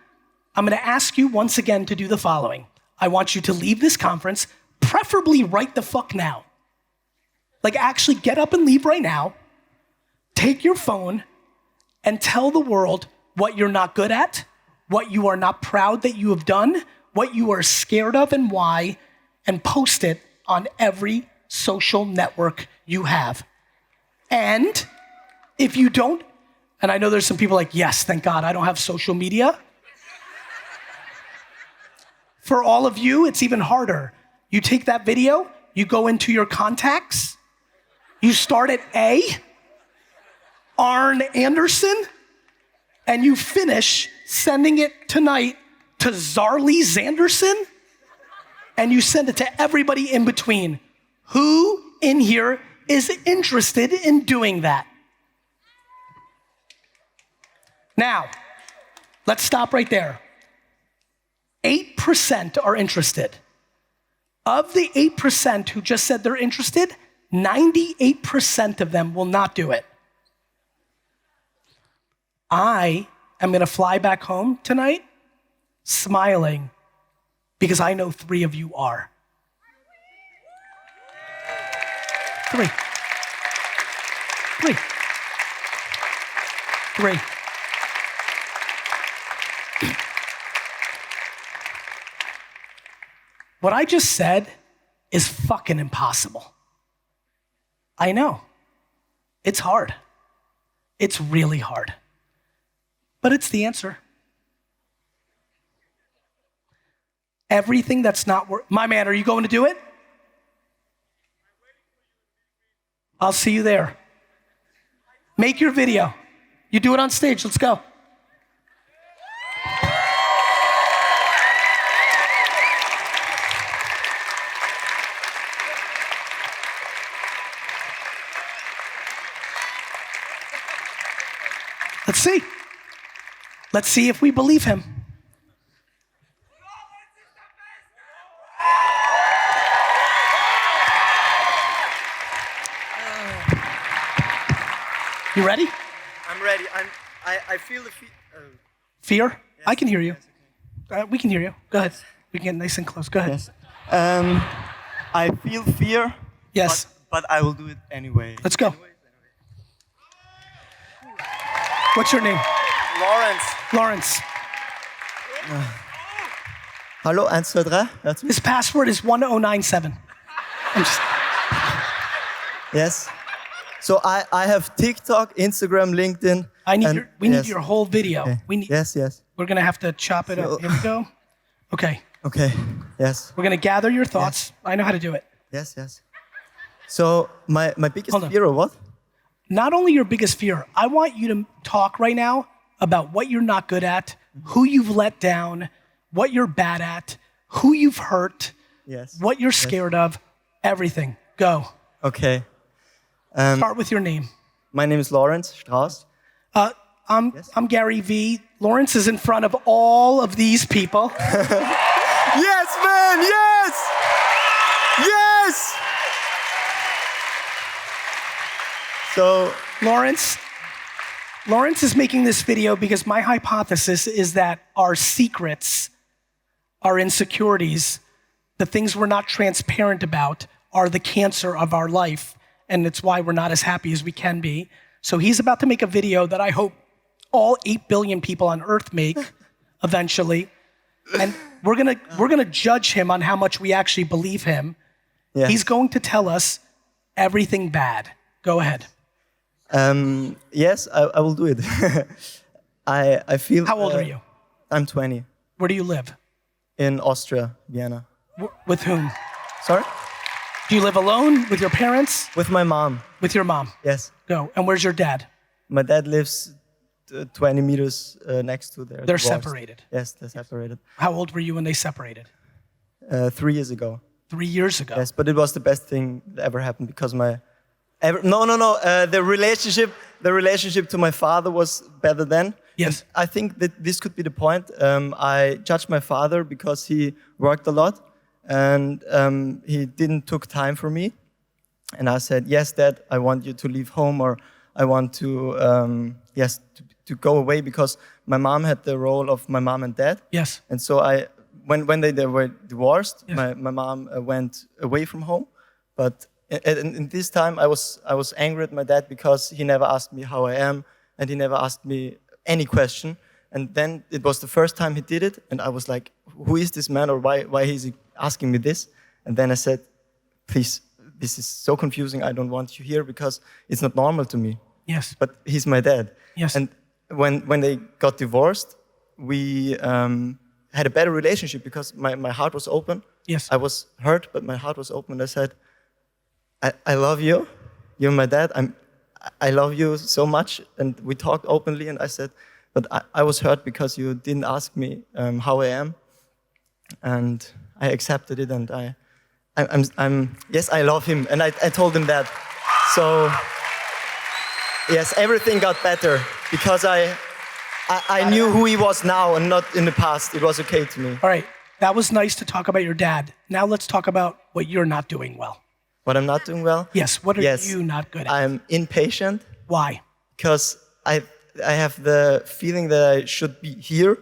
I'm going to ask you once again to do the following. I want you to leave this conference, preferably right the fuck now. Like actually get up and leave right now. Take your phone and tell the world what you're not good at, what you are not proud that you have done, what you are scared of and why, and post it on every social network you have. And if you don't, and I know there's some people like, yes, thank God I don't have social media. For all of you, it's even harder. You take that video, you go into your contacts, you start at A, Arn Anderson, and you finish sending it tonight to Zarly Zanderson, and you send it to everybody in between. Who in here is interested in doing that? Now, let's stop right there. 8% are interested. Of the 8% who just said they're interested, 98% of them will not do it. I am gonna fly back home tonight smiling because I know 3 of you are. 3. 3. 3. What I just said is fucking impossible. I know. It's hard. It's really hard. But it's the answer. Everything that's not my man, are you going to do it? I'll see you there. Make your video. You do it on stage. Let's go. Let's see. Let's see if we believe him. You ready? I'm ready. I feel the Fear? Yes, I can hear you. yes, okay. We can hear you. Go ahead. We can get nice and close. Go ahead. Yes. I feel fear. Yes. But I will do it anyway. Let's go. What's your name? Lawrence. Lawrence. Hallo, 1, 2, 3. Hört zu? His password is 1097. I'm just, Yes. So I have TikTok, Instagram, LinkedIn. we need yes. your whole video. Okay. We need, Yes, yes. We're gonna have to chop it up. Here we go. Okay. Okay. Yes. We're gonna gather your thoughts. I know how to do it. Yes, yes. So my biggest Hold on. fear or what? Not only your biggest fear, I want you to talk right now about what you're not good at, who you've let down, what you're bad at, who you've hurt, Yes. what you're scared of, everything. Go. Okay. Start with your name. My name is Lawrence Strauss. I'm Gary V. Lawrence is in front of all of these people. Yes, man! Yes! Yes! So Lawrence is making this video because my hypothesis is that our secrets, our insecurities, the things we're not transparent about are the cancer of our life, and it's why we're not as happy as we can be. So he's about to make a video that I hope all 8 billion people on earth make eventually. And we're gonna judge him on how much we actually believe him. yeah. He's going to tell us everything bad. Go ahead. Yes, I will do it. I feel. How old are you? I'm 20. Where do you live? In Austria, Vienna. With whom? Sorry? Do you live alone, with your parents, With my mom. with your mom? Yes. Go. And where's your dad? My dad lives 20 meters next to there. They're separated. Yes, they're separated. How old were you when they separated? 3 years ago. 3 years ago. Yes, but it was the best thing that ever happened because the relationship to my father was better then. Yes. And I think that this could be the point. I judged my father because he worked a lot and he didn't took time for me. And I said, yes, Dad, I want you to leave home, or I want to, to go away, because my mom had the role of my mom and dad. Yes. And so when they were divorced, Yes. my mom went away from home. But in this time, I was angry at my dad because he never asked me how I am, and he never asked me any question. And then it was the first time he did it, and I was like, who is this man, or why is he asking me this? And then I said, please, this is so confusing. I don't want you here because it's not normal to me. Yes. But he's my dad. Yes. And when they got divorced, we had a better relationship because my heart was open. Yes. I was hurt, but my heart was open. I said, I love you. You're my dad. I love you so much. And we talked openly, and I said, but I was hurt because you didn't ask me how I am. And I accepted it, and yes, I love him. And I told him that. So, yes, everything got better because I knew who he was now and not in the past. It was okay to me. All right. That was nice to talk about your dad. Now let's talk about what you're not doing well. What I'm not doing well? Yes. What are Yes. you not good at? I'm impatient Why? because I have the feeling that I should be here.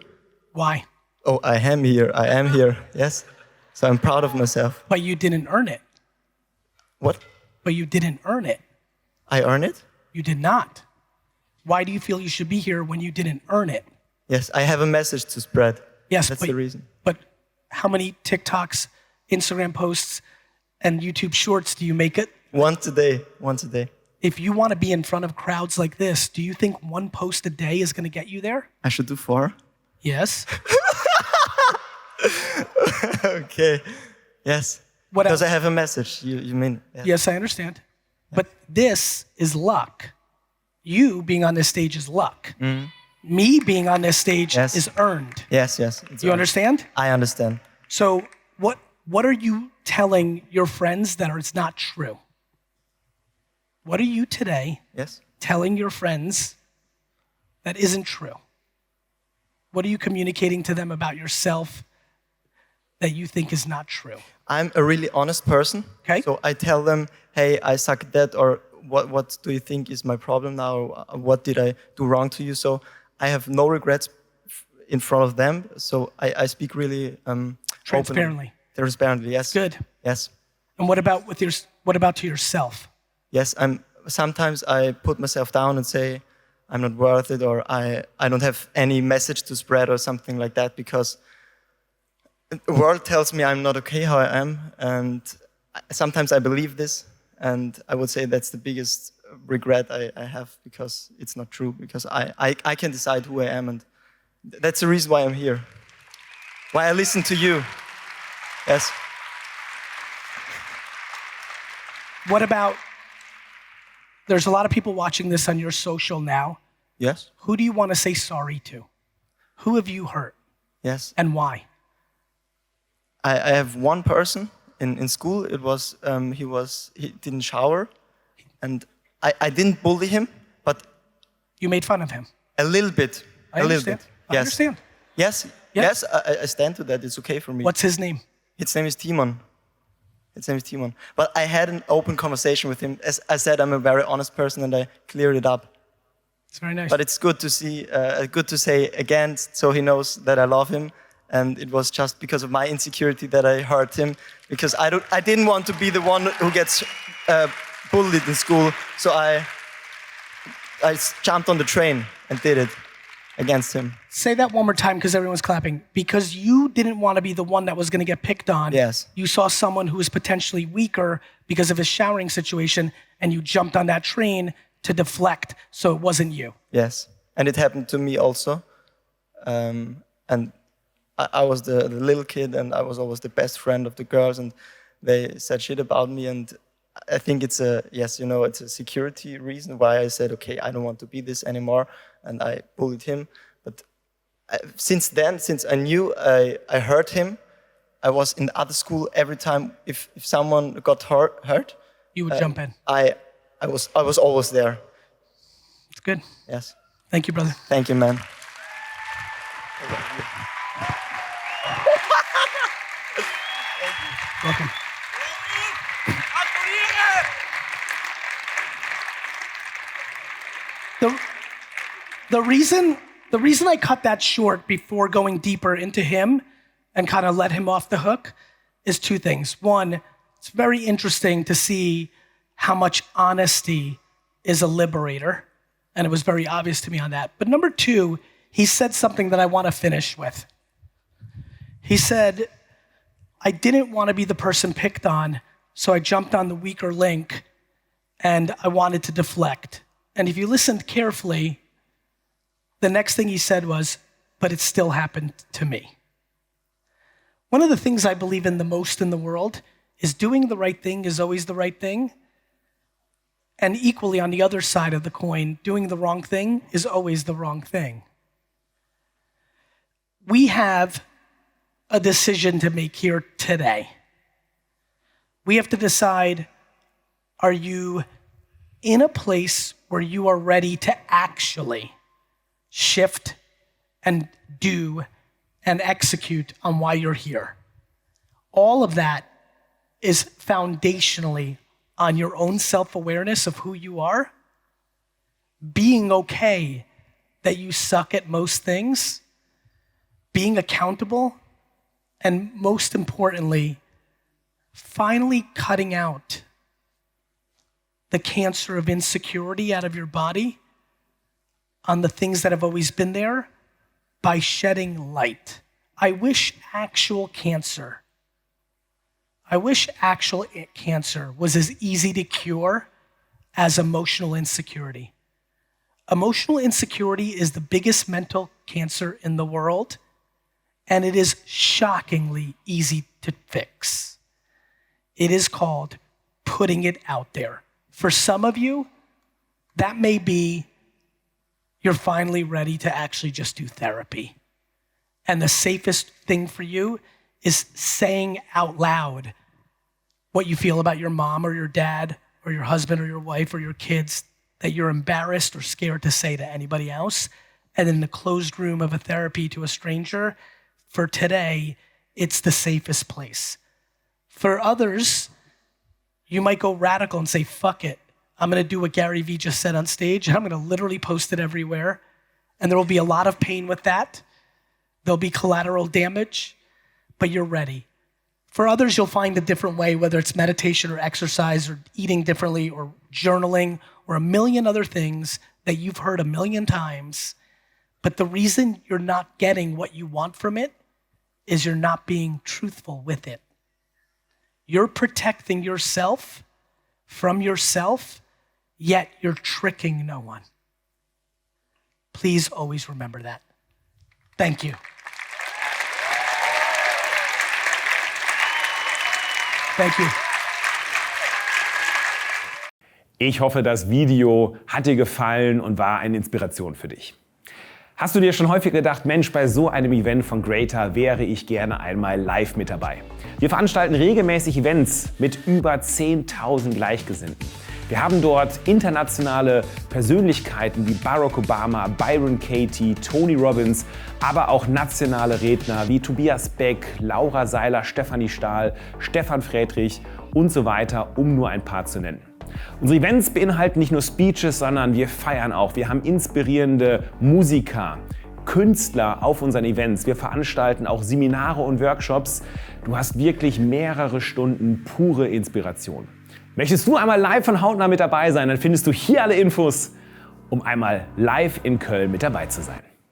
Why? Oh, I am here. I am here. Yes. So I'm proud of myself. But you didn't earn it. What? But you didn't earn it. I earn it? You did not. Why do you feel you should be here when you didn't earn it? Yes, I have a message to spread. Yes, That's but, the reason. But how many TikToks, Instagram posts, and YouTube shorts do you make it? Once a day. If you want to be in front of crowds like this, do you think one post a day is going to get you there? I should do 4? Yes. Okay. Yes. What Because else? I have a message. You mean? Yes. Yes, I understand. But this is luck. You being on this stage is luck. Me being on this stage Yes. is earned. Yes. It's You right. understand? I understand. So what are you telling your friends that it's not true? What are you today Yes. telling your friends that isn't true? What are you communicating to them about yourself that you think is not true? I'm a really honest person. Okay. So I tell them, hey, I suck at that, or what do you think is my problem now? Or what did I do wrong to you? So I have no regrets in front of them. So I speak really Transparently. openly. Transparently, yes. Good. Yes. And what about to yourself? Yes, sometimes I put myself down and say I'm not worth it, or I don't have any message to spread or something like that, because the world tells me I'm not okay how I am, and sometimes I believe this, and I would say that's the biggest regret I have, because it's not true, because I can decide who I am, and that's the reason why I'm here, why I listen to you. Yes. What about, there's a lot of people watching this on your social now. Yes. Who do you want to say sorry to? Who have you hurt Yes. and why? I have one person in school. It was he didn't shower, and I didn't bully him, but You made fun of him. a little bit. I a little understand. bit. I Yes. understand. Yes. Yeah. Yes. I stand to that. It's okay for me. What's his name? His name is Timon. His name is Timon. But I had an open conversation with him. As I said, I'm a very honest person, and I cleared it up. It's very nice. But it's good to see, good to say again, so he knows that I love him. And it was just because of my insecurity that I hurt him, because I didn't want to be the one who gets bullied in school. So I jumped on the train and did it against him. Say that one more time because everyone's clapping. Because you didn't want to be the one that was going to get picked on. Yes. You saw someone who was potentially weaker because of his showering situation, and you jumped on that train to deflect, so it wasn't you. Yes, and it happened to me also. And I was the little kid, and I was always the best friend of the girls, and they said shit about me. And I think it's a security reason why I said, okay, I don't want to be this anymore, and I bullied him. But since then, since I knew I hurt him, I was in the other school every time. If someone got hurt, You would jump in. I was always there. It's good. Yes. Thank you, brother. Thank you, man. Welcome. The reason I cut that short before going deeper into him and kind of let him off the hook is two things. One, it's very interesting to see how much honesty is a liberator, and it was very obvious to me on that. But number two, he said something that I want to finish with. He said, I didn't want to be the person picked on, so I jumped on the weaker link and I wanted to deflect. And if you listened carefully, the next thing he said was, but it still happened to me. One of the things I believe in the most in the world is doing the right thing is always the right thing. And equally on the other side of the coin, doing the wrong thing is always the wrong thing. We have a decision to make here today. We have to decide, are you in a place where you are ready to actually shift and do and execute on why you're here? All of that is foundationally on your own self-awareness of who you are, being okay that you suck at most things, being accountable, and most importantly, finally cutting out the cancer of insecurity out of your body on the things that have always been there by shedding light. I wish actual cancer was as easy to cure as emotional insecurity. Emotional insecurity is the biggest mental cancer in the world, and it is shockingly easy to fix. It is called putting it out there. For some of you, that may be you're finally ready to actually just do therapy. And the safest thing for you is saying out loud what you feel about your mom or your dad or your husband or your wife or your kids that you're embarrassed or scared to say to anybody else. And in the closed room of a therapy to a stranger, for today, it's the safest place. For others, you might go radical and say, fuck it. I'm gonna do what Gary Vee just said on stage, and I'm gonna literally post it everywhere. And there will be a lot of pain with that. There'll be collateral damage, but you're ready. For others, you'll find a different way, whether it's meditation or exercise or eating differently or journaling or a million other things that you've heard a million times. But the reason you're not getting what you want from it is you're not being truthful with it. You're protecting yourself from yourself, yet you're tricking no one. Please always remember that. Thank you. Thank you. Ich hoffe, das Video hat dir gefallen und war eine Inspiration für dich. Hast du dir schon häufig gedacht, Mensch, bei so einem Event von Greater wäre ich gerne einmal live mit dabei? Wir veranstalten regelmäßig Events mit über 10.000 Gleichgesinnten. Wir haben dort internationale Persönlichkeiten wie Barack Obama, Byron Katie, Tony Robbins, aber auch nationale Redner wie Tobias Beck, Laura Seiler, Stefanie Stahl, Stefan Friedrich und so weiter, um nur ein paar zu nennen. Unsere Events beinhalten nicht nur Speeches, sondern wir feiern auch. Wir haben inspirierende Musiker, Künstler auf unseren Events. Wir veranstalten auch Seminare und Workshops. Du hast wirklich mehrere Stunden pure Inspiration. Möchtest du einmal live von hautnah mit dabei sein, dann findest du hier alle Infos, um einmal live in Köln mit dabei zu sein.